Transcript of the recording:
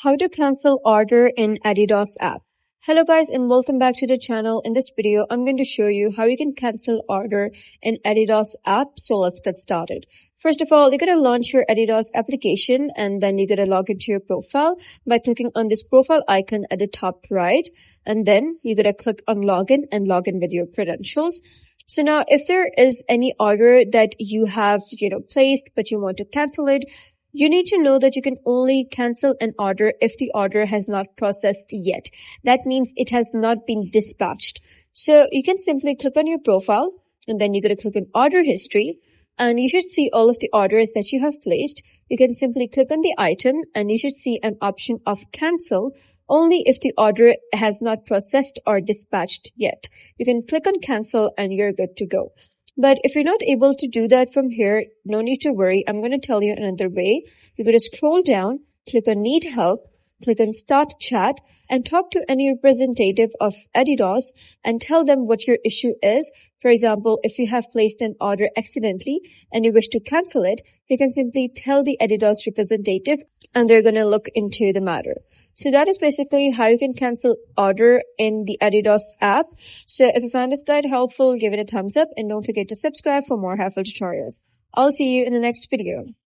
How to cancel order in Adidas app. Hello guys and welcome back to the channel. In this video, I'm going to show you how you can cancel order in Adidas app. So let's get started. First of all, you're going to launch your Adidas application and then you're going to log into your profile by clicking on this profile icon at the top right. And then you're going to click on login and log in with your credentials. So now if there is any order that you have, placed, but you want to cancel it, you need to know that you can only cancel an order if the order has not processed yet. That means it has not been dispatched. So you can simply click on your profile and then you're going to click on order history and you should see all of the orders that you have placed. You can simply click on the item and you should see an option of cancel only if the order has not processed or dispatched yet. You can click on cancel and you're good to go. But if you're not able to do that from here, no need to worry. I'm going to tell you another way. You're going to scroll down, click on need help, click on start chat and talk to any representative of Adidas and tell them what your issue is. For example, if you have placed an order accidentally and you wish to cancel it, you can simply tell the Adidas representative and they're going to look into the matter. So that is basically how you can cancel order in the Adidas app. So if you found this guide helpful, give it a thumbs up and don't forget to subscribe for more helpful tutorials. I'll see you in the next video.